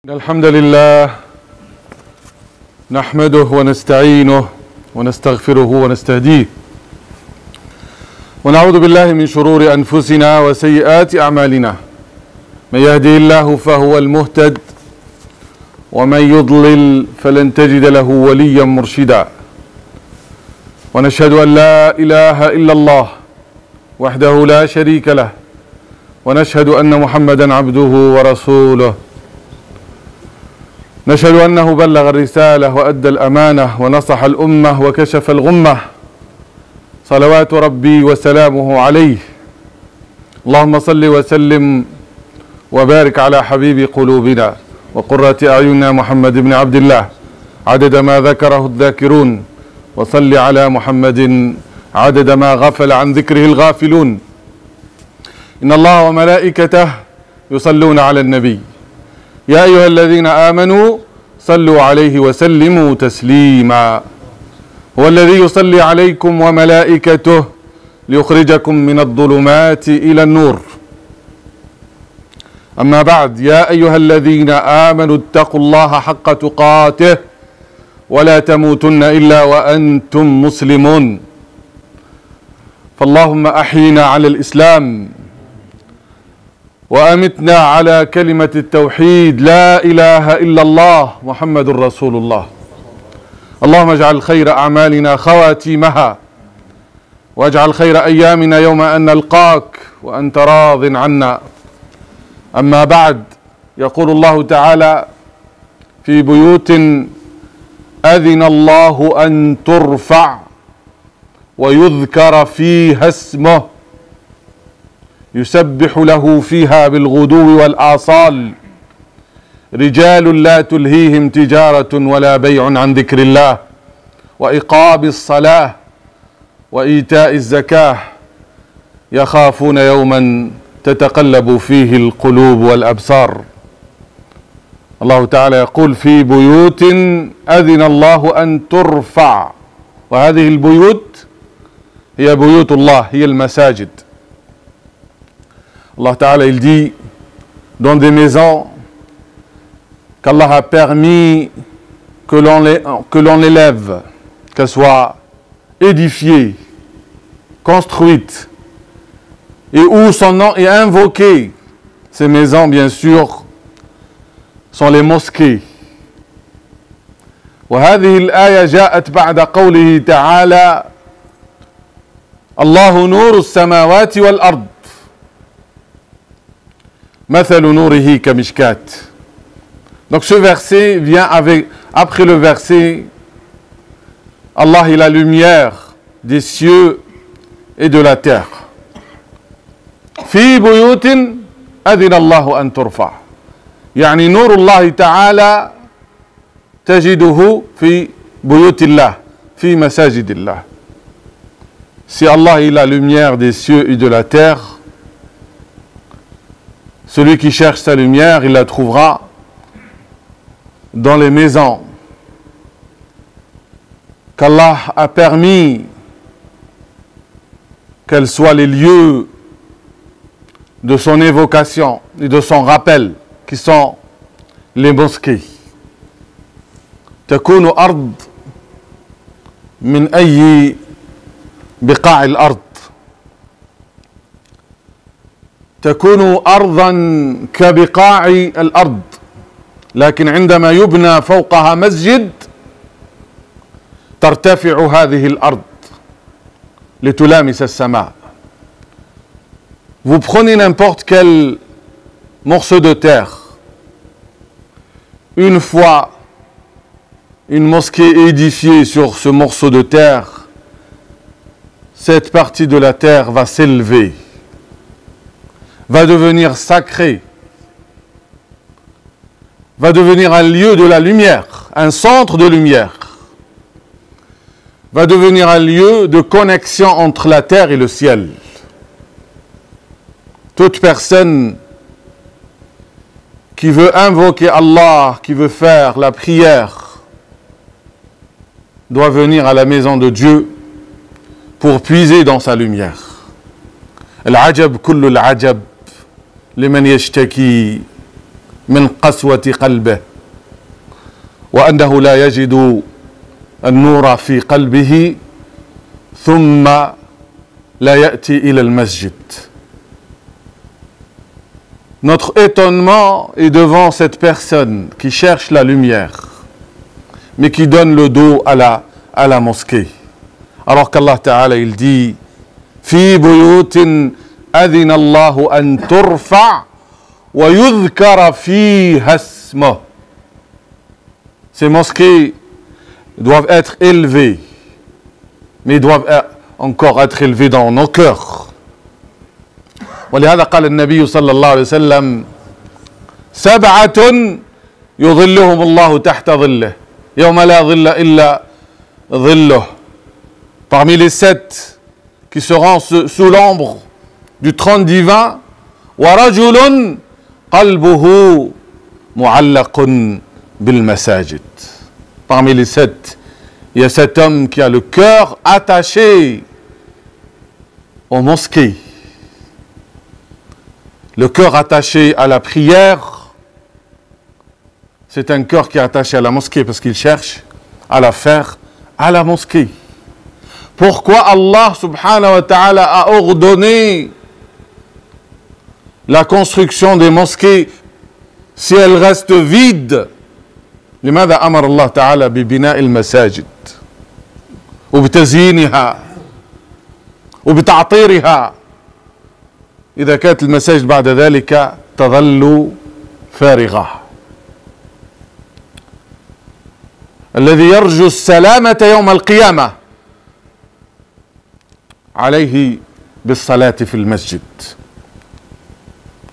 الحمد لله نحمده ونستعينه ونستغفره ونستهديه ونعوذ بالله من شرور أنفسنا وسيئات أعمالنا. من يهده الله فهو المهتد ومن يضلل فلن تجد له وليا مرشدا. ونشهد أن لا إله إلا الله وحده لا شريك له ونشهد أن محمدا عبده ورسوله. نشهد أنه بلغ الرسالة وأدى الأمانة ونصح الأمة وكشف الغمة، صلوات ربي وسلامه عليه. اللهم صل وسلم وبارك على حبيب قلوبنا وقرة أعيننا محمد بن عبد الله عدد ما ذكره الذاكرون، وصل على محمد عدد ما غفل عن ذكره الغافلون. إن الله وملائكته يصلون على النبي يا أيها الذين آمنوا صلوا عليه وسلموا تسليما. هو الذي يصلي عليكم وملائكته ليخرجكم من الظلمات إلى النور. أما بعد، يا أيها الذين آمنوا اتقوا الله حق تقاته ولا تموتن إلا وأنتم مسلمون. فاللهم أحينا على الإسلام وأمتنا على كلمة التوحيد لا إله إلا الله محمد رسول الله. اللهم اجعل خير أعمالنا خواتيمها واجعل خير أيامنا يوم أن نلقاك وأنت راض عنا. أما بعد، يقول الله تعالى في بيوت أذن الله أن ترفع ويذكر فيها اسمه يسبح له فيها بالغدو والآصال رجال لا تلهيهم تجارة ولا بيع عن ذكر الله وإقام الصلاة وإيتاء الزكاة يخافون يوما تتقلب فيه القلوب والأبصار. الله تعالى يقول في بيوت أذن الله أن ترفع، وهذه البيوت هي بيوت الله، هي المساجد. Allah Ta'ala, il dit, dans des maisons qu'Allah a permis que l'on élève, qu'elles soient édifiées, construites, et où son nom est invoqué. Ces maisons, bien sûr, sont les mosquées. وهذه الآية جاءت بعد قوله تعالى الله نور السماوات والأرض مثل نوره كمشكات. Donc ce verset vient après le verset Allah est la lumière des cieux et de la terre. في بيوت أذن الله أن ترفع، يعني نور الله تعالى تجده في بيوت الله، في مساجد الله. Si Allah est la lumière des cieux et de la terre, celui qui cherche sa lumière, il la trouvera dans les maisons qu'Allah a permis qu'elles soient les lieux de son évocation et de son rappel, qui sont les mosquées. تكون أرض من أي بقاع الأرض، تكون أرضا كبقاع الأرض، لكن عندما يبنى فوقها مسجد ترتفع هذه الأرض لتلامس السماء. Vous prenez n'importe quel morceau de terre, une fois une mosquée édifiée sur ce morceau de terre, cette partie de la terre va s'élever, va devenir sacré, va devenir un lieu de la lumière, un centre de lumière, va devenir un lieu de connexion entre la terre et le ciel. Toute personne qui veut invoquer Allah, qui veut faire la prière, doit venir à la maison de Dieu pour puiser dans sa lumière. Al-ajab kullu al-ajab liman yashtaki من قسوة قلبه وأنه لا يجد النور في قلبه ثم لا يأتي إلى المسجد. Notre étonnement est devant cette personne qui cherche la lumière, mais qui donne le dos à la mosquée. Alors qu'Allah Ta'ala, il dit في بيوت أذن الله أن ترفع ويذكر فيها اسمه. Ces mosquées doivent être élevées, mais doivent encore être élevées dans nos cœurs. ولهذا قال النبي صلى الله عليه وسلم 7 يظلهم الله تحت ظله يوم لا ظل إلا ظله. Parmi les 7 qui seront sous l'ombre du trône divin, ورجل قلبه معلق بالمساجد. Parmi les 7, il y a cet homme qui a le cœur attaché aux mosquées. Le cœur attaché à la prière, c'est un cœur qui est attaché à la mosquée parce qu'il cherche à la faire à la mosquée. Pourquoi Allah subhanahu wa ta'ala a ordonné la construction des mosquées si elles restent vides? لماذا أمر الله تعالى ببناء المساجد وبتزيينها وبتعطيرها إذا كانت المساجد بعد ذلك تظل فارغة؟ الذي يرجو السلامة يوم القيامة عليه بالصلاة في المسجد.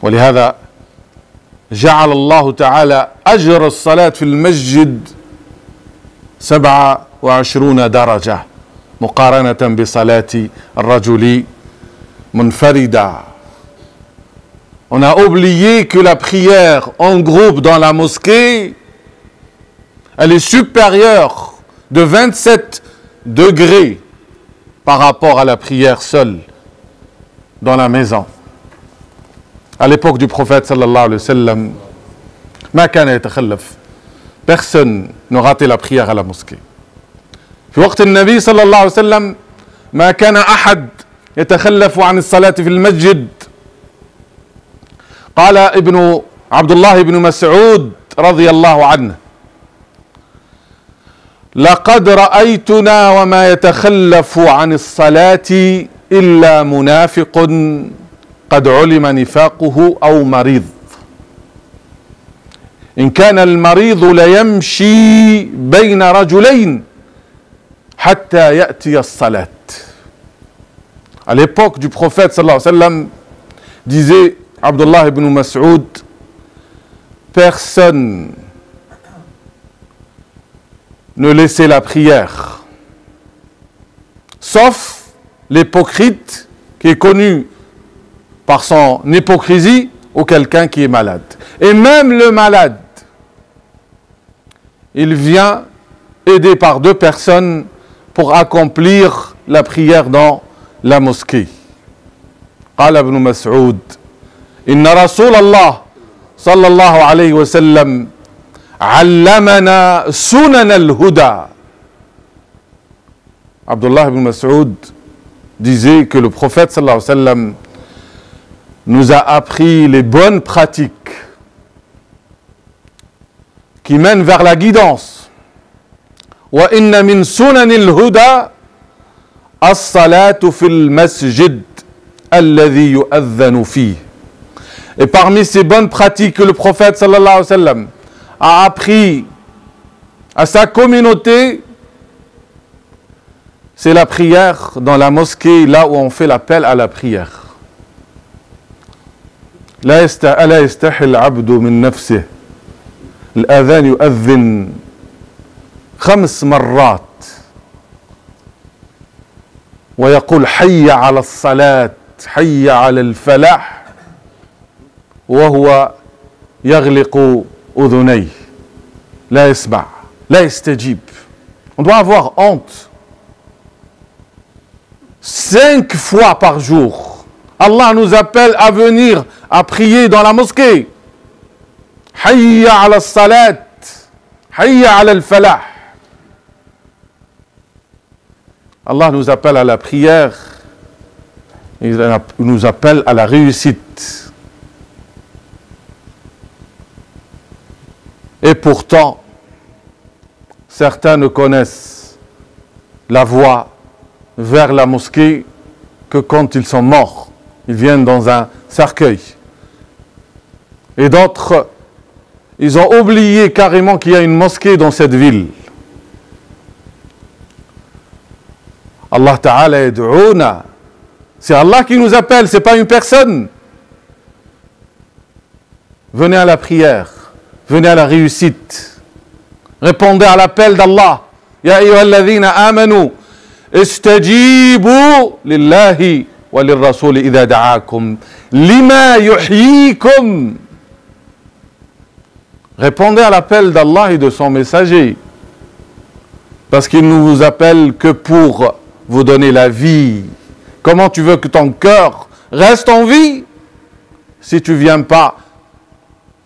ولهذا جعل الله تعالى أجر الصلاة في المسجد 27 درجة مقارنة بصلاة الرجل منفردا. On a oublié que la prière en groupe dans la mosquée, elle est supérieure de 27 degrés par rapport à la prière seule dans la maison. À l'époque du prophète sallallahu alayhi wa sallam, ما كان يتخلف. Personne ne ratait la prière à la mosquée. في وقت النبي صلى الله عليه وسلم ما كان أحد يتخلف عن الصلاة في المسجد. قال ابن عبد الله بن مسعود رضي الله عنه: لقد رأيتنا وما يتخلف عن الصلاة إلا منافق قد علم نفاقه أو مريض. إن كان المريض ليمشي بين رجلين حتى يأتي الصلاة. À l'époque du prophète sallallahu alayhi wa sallam, disait Abdullah ibn Mas'ud, personne ne laissait la prière, sauf l'hypocrite qui est connu par son hypocrisie, ou quelqu'un qui est malade. Et même le malade, il vient aidé par 2 personnes pour accomplir la prière dans la mosquée. قال ابن مسعود: إن رسول الله صلى الله عليه وسلم علمنا سنن الهدى. Abdullah ibn Mas'ud disait que le prophète sallallahu alayhi wa sallam nous a appris les bonnes pratiques qui mènent vers la guidance. وإن من سنن الهدى الصلاة في المسجد الذي يؤذن فيه. Et parmi ces bonnes pratiques que le prophète sallallahu alayhi wa sallam a appris à sa communauté, c'est la prière dans la mosquée, là où on fait l'appel à la prière. ألا يستحي العبد من نفسه الأذان يؤذن 5 مرات ويقول حي على الصلاة حي على الفلاح وهو يغلق أذنيه لا يسمع لا يستجيب. On doit avoir honte. 5 fois par jour, Allah nous appelle à venir à prier dans la mosquée. Hayya ala salat, hayya ala al-falah. Allah nous appelle à la prière, il nous appelle à la réussite. Et pourtant, certains ne connaissent la voie vers la mosquée que quand ils sont morts. Ils viennent dans un cercueil. Et d'autres, ils ont oublié carrément qu'il y a une mosquée dans cette ville. Allah Ta'ala yad'ouna. C'est Allah qui nous appelle, ce n'est pas une personne. Venez à la prière, venez à la réussite. Répondez à l'appel d'Allah. Ya ayyuhalladhina amanu, istajibu lillahi wa lirrasuli idha da'akum lima yuhyikum. Répondez à l'appel d'Allah et de son messager. Parce qu'il ne vous appelle que pour vous donner la vie. Comment tu veux que ton cœur reste en vie si tu ne viens pas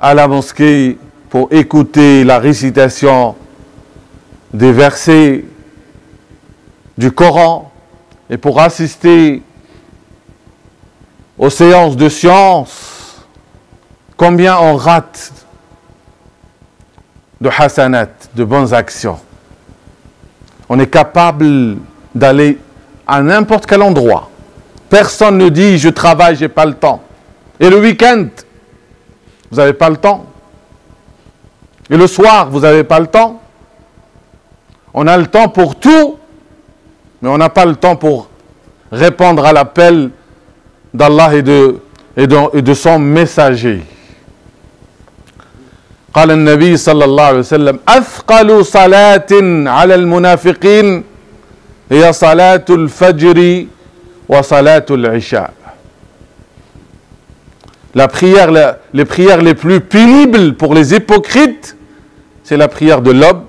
à la mosquée pour écouter la récitation des versets du Coran et pour assister aux séances de science? Combien on rate de hasanat, de bonnes actions? On est capable d'aller à n'importe quel endroit. Personne ne dit « je travaille, je n'ai pas le temps ». Et le week-end, vous n'avez pas le temps. Et le soir, vous n'avez pas le temps. On a le temps pour tout, mais on n'a pas le temps pour répondre à l'appel d'Allah et de son messager. قال النبي صلى الله عليه وسلم أثقل صلاة على المنافقين هي صلاة الفجر وصلاة العشاء. Les prières les plus pénibles pour les hypocrites, c'est la prière de l'aube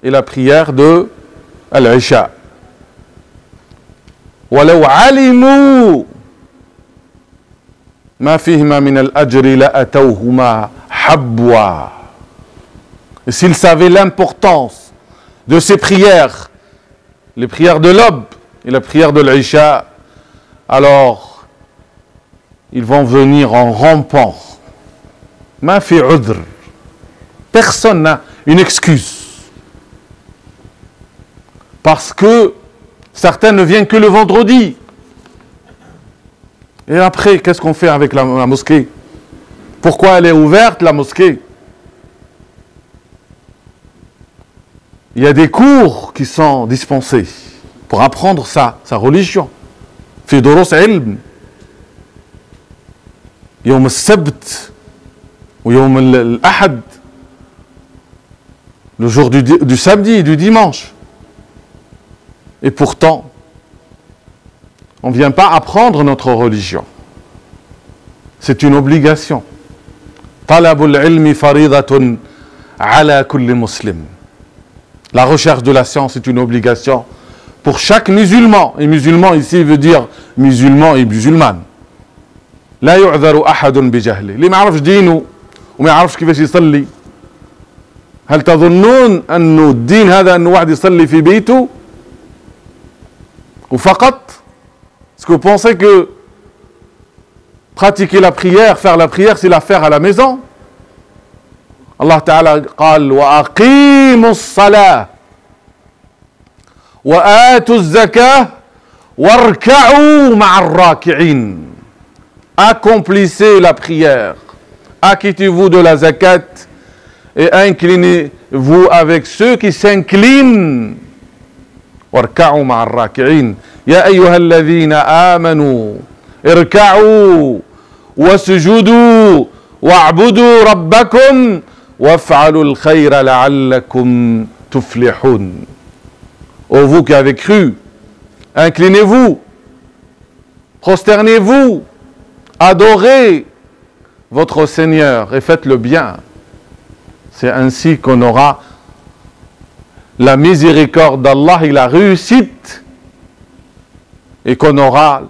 et la prière de l'Isha. ولو علموا ما فيهما من الأجر لأتوهما حبوا. Et s'ils savaient l'importance de ces prières, les prières de l'aube et la prière de l'Isha, alors ils vont venir en rampant. Ma fi udr. Personne n'a une excuse. Parce que certains ne viennent que le vendredi. Et après, qu'est-ce qu'on fait avec la mosquée? Pourquoi elle est ouverte, la mosquée? Il y a des cours qui sont dispensés pour apprendre sa religion. Fi durus ilm. Yawm al-sabt ou Yawm al-ahad. Le jour du samedi et du dimanche. Et pourtant, on ne vient pas apprendre notre religion. C'est une obligation. Talabul ilmi faridatun ala kulli muslim. La recherche de la science est une obligation pour chaque musulman. Et musulman ici veut dire musulman et musulmane. لا يعذر أحد بجهله. اللي ما يعرفش دينه وما يعرفش كيفاش يصلي. هل تظنون أنه الدين هذا أنه واحد يصلي في بيته وفقط؟ Est-ce que vous pensez que pratiquer la prière, faire la prière, c'est la faire à la maison? Allah Ta'ala قال وأقيموا الصلاة وآتوا الزكاة واركعوا مع الراكعين. Accomplissez la prière, acquittez-vous de la zakat et inclinez-vous avec ceux qui s'inclinent. واركعوا مع الراكعين. يا أيها الذين آمنوا اركعوا واسجدوا واعبدوا ربكم وافعلوا الخير لعلكم تفلحون. Ô vous qui avez cru, inclinez-vous, prosternez-vous, adorez votre Seigneur et faites le bien. C'est ainsi qu'on aura la miséricorde d'Allah et la réussite, et qu'on aura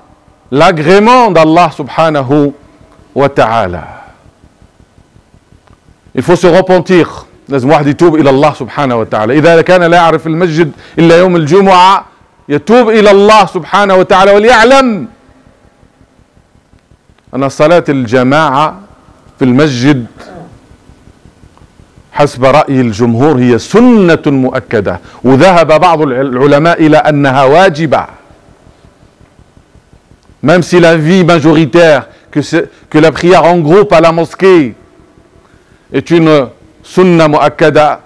l'agrément d'Allah subhanahu wa ta'ala. Il faut se repentir. لازم واحد يتوب إلى الله سبحانه وتعالى. إذا كان لا يعرف المسجد إلا يوم الجمعة يتوب إلى الله سبحانه وتعالى وليعلم أن صلاة الجماعة في المسجد حسب رأي الجمهور هي سنة مؤكدة، وذهب بعض العلماء إلى أنها واجبة. Même si l'avis majoritaire que la prière en groupe à la mosquée est une sunna mu'akkada,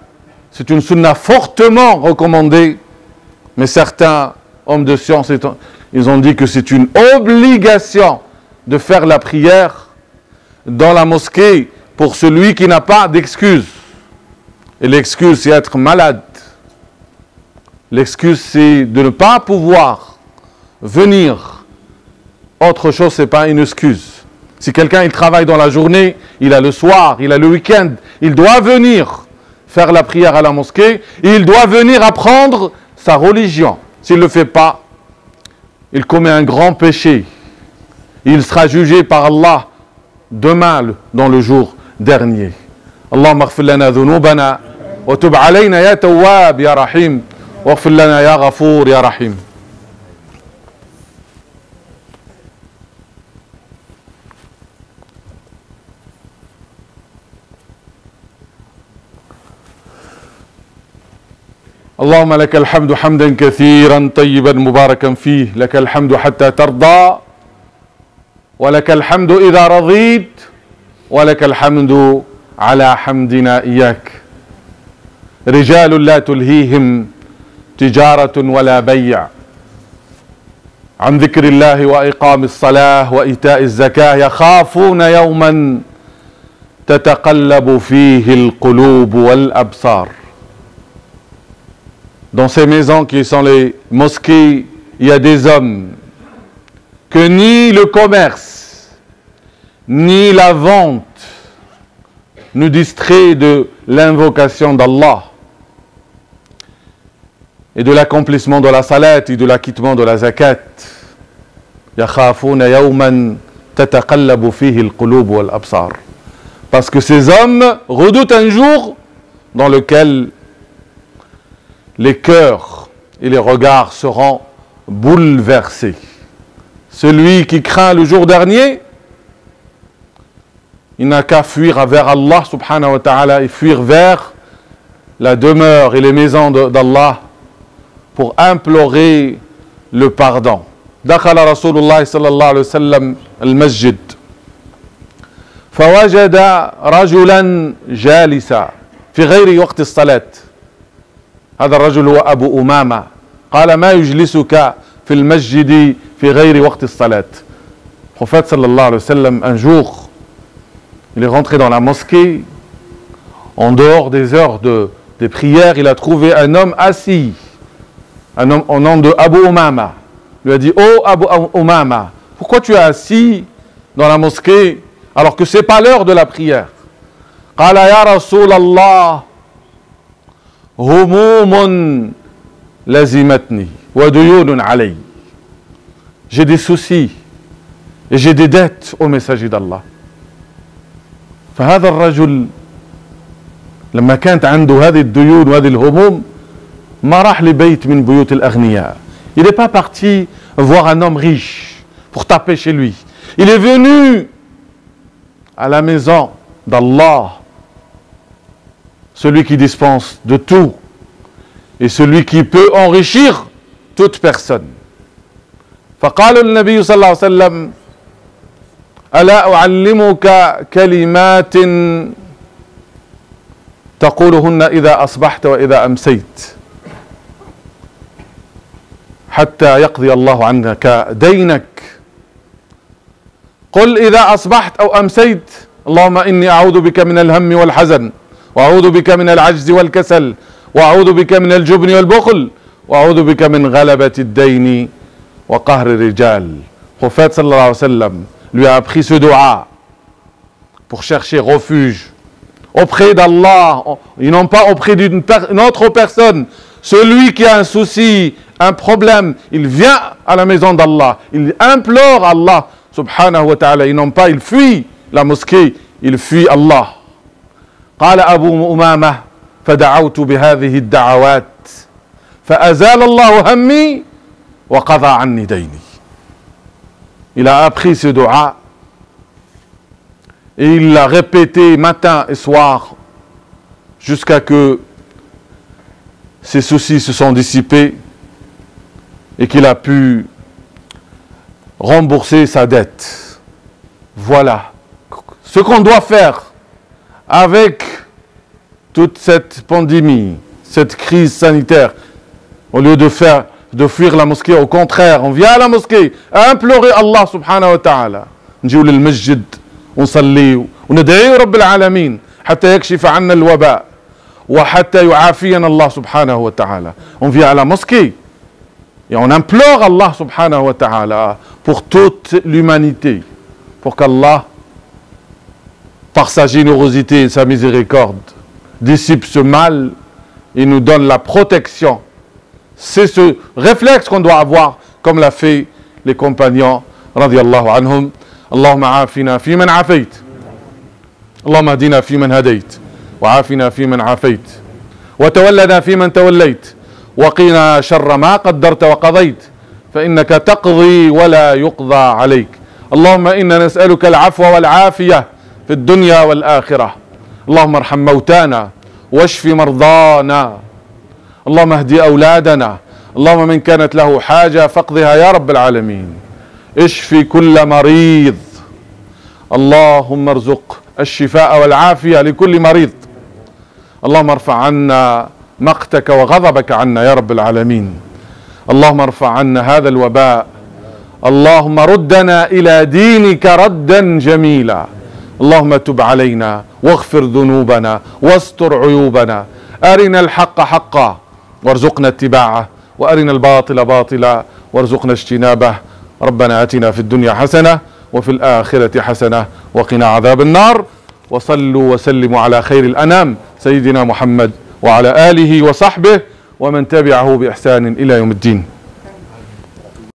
c'est une sunna fortement recommandée, mais certains hommes de science, ils ont dit que c'est une obligation de faire la prière dans la mosquée pour celui qui n'a pas d'excuse. Et l'excuse, c'est être malade. L'excuse, c'est de ne pas pouvoir venir. Autre chose, ce n'est pas une excuse. Si quelqu'un il travaille dans la journée, il a le soir, il a le week-end, il doit venir faire la prière à la mosquée, et il doit venir apprendre sa religion. S'il ne le fait pas, il commet un grand péché. Il sera jugé par Allah demain dans le jour dernier. Allahumma ighfir lana dhunubana wa tub alayna ya tawwab ya rahim wa ighfir lana ya ghafour ya rahim. اللهم لك الحمد حمدا كثيرا طيبا مباركا فيه، لك الحمد حتى ترضى، ولك الحمد إذا رضيت، ولك الحمد على حمدنا إياك. رجال لا تلهيهم تجارة ولا بيع عن ذكر الله وإقام الصلاة وإيتاء الزكاة يخافون يوما تتقلب فيه القلوب والأبصار. Dans ces maisons qui sont les mosquées, il y a des hommes que ni le commerce, ni la vente nous distrait de l'invocation d'Allah et de l'accomplissement de la salat et de l'acquittement de la zakat. يَخَافُونَ يَوْمًا تَتَقَلَّبُ فِيهِ الْقُلُوبُ وَالْأَبْصَارُ. Parce que ces hommes redoutent un jour dans lequel les cœurs et les regards seront bouleversés. Celui qui craint le jour dernier, il n'a qu'à fuir vers Allah subhanahu wa ta'ala et fuir vers la demeure et les maisons d'Allah pour implorer le pardon. دخل رسول الله صلى الله عليه وسلم المسجد فوجد رجلا جالسا في غير وقت الصلاة. هذا الرجل هو أبو أمامة. قال ما يجلسك في المسجد في غير وقت الصلاة. Prophète sallallahu alayhi wa sallam, un jour, il est rentré dans la mosquée, en dehors des heures des prières, il a trouvé un homme assis, un homme au nom de Abu Umama. Il lui a dit, oh Abu Umama, pourquoi tu es assis dans la mosquée alors que ce n'est pas l'heure de la prière? قال يا رسول الله هموم لزمتني وديون علي. J'ai des soucis et j'ai des dettes au messager d'Allah. فهذا الرجل لما كانت عنده هذه الديون وهذه الهموم ما راح لبيت من بيوت الأغنياء. Il n'est pas parti voir un homme riche pour taper chez lui. Il est venu à la maison d'Allah, celui qui dispense de tout et celui qui peut enrichir toute personne. فقال النبي صلى الله عليه وسلم ألا أعلمك كلمات تقولهن إذا أصبحت وإذا أمسيت حتى يقضي الله عنك دينك. قل إذا أصبحت أو أمسيت اللهم إني أعوذ بك من الهم والحزن وأعوذ بك من العجز والكسل وأعوذ بك من الجبن والبخل وأعوذ بك من غلبة الدين وقهر الرجال. Prophète sallallahu alayhi wa sallam lui a appris ce dua pour chercher refuge auprès d'Allah et non pas auprès d'une autre personne. Celui qui a un souci, un problème, il vient à la maison d'Allah, il implore Allah subhanahu wa ta'ala et non pas il fuit la mosquée, il fuit Allah. قال أبو أمامة: فدعوت بهذه الدعوات فأزال الله همي وقضى عني ديني. Il a appris ce dua et il l'a répété matin et soir jusqu'à que ses soucis se sont dissipés et qu'il a pu rembourser sa dette. Voilà ce qu'on doit faire avec toute cette pandémie, cette crise sanitaire. Au lieu de fuir la mosquée, au contraire, on vient à la mosquée à implorer Allah subhanahu wa ta'ala. نجيو للمسجد ونصلي وندعي رب العالمين حتى يكشف عنا الوباء وحتى يعافينا الله سبحانه وتعالى. On vient à la mosquée et on implore Allah subhanahu wa ta'ala pour toute l'humanité, pour qu'Allah, par sa générosité et sa miséricorde, dissipe ce mal et nous donne la protection. C'est ce réflexe qu'on doit avoir, comme l'a fait les compagnons radiyallahu anhum. Allahumma afina fi man afayt, Allahumma hadina fi man hadayt, wa afina fi man afayt, wa tawallana fi man tawallayt, wa qina sharra ma qaddarta wa qadayt, fa innaka taqdi wa la yuqda alayk. Allahumma inna nas'aluka al-afwa wal-afiyah fi ad-dunya wal-akhirah. Allahumma arham mawtana washfi mardana. اللهم اهدي أولادنا. اللهم من كانت له حاجة فاقضها يا رب العالمين. اشفي كل مريض. اللهم ارزق الشفاء والعافية لكل مريض. اللهم ارفع عنا مقتك وغضبك عنا يا رب العالمين. اللهم ارفع عنا هذا الوباء. اللهم ردنا إلى دينك ردا جميلا. اللهم تب علينا واغفر ذنوبنا واستر عيوبنا. أرنا الحق حقا وارزقنا اتباعه، وأرنا الباطل باطلا وارزقنا اجتنابه. ربنا آتنا في الدنيا حسنة وفي الآخرة حسنة وقنا عذاب النار. وصلوا وسلموا على خير الأنام سيدنا محمد وعلى آله وصحبه ومن تبعه بإحسان إلى يوم الدين.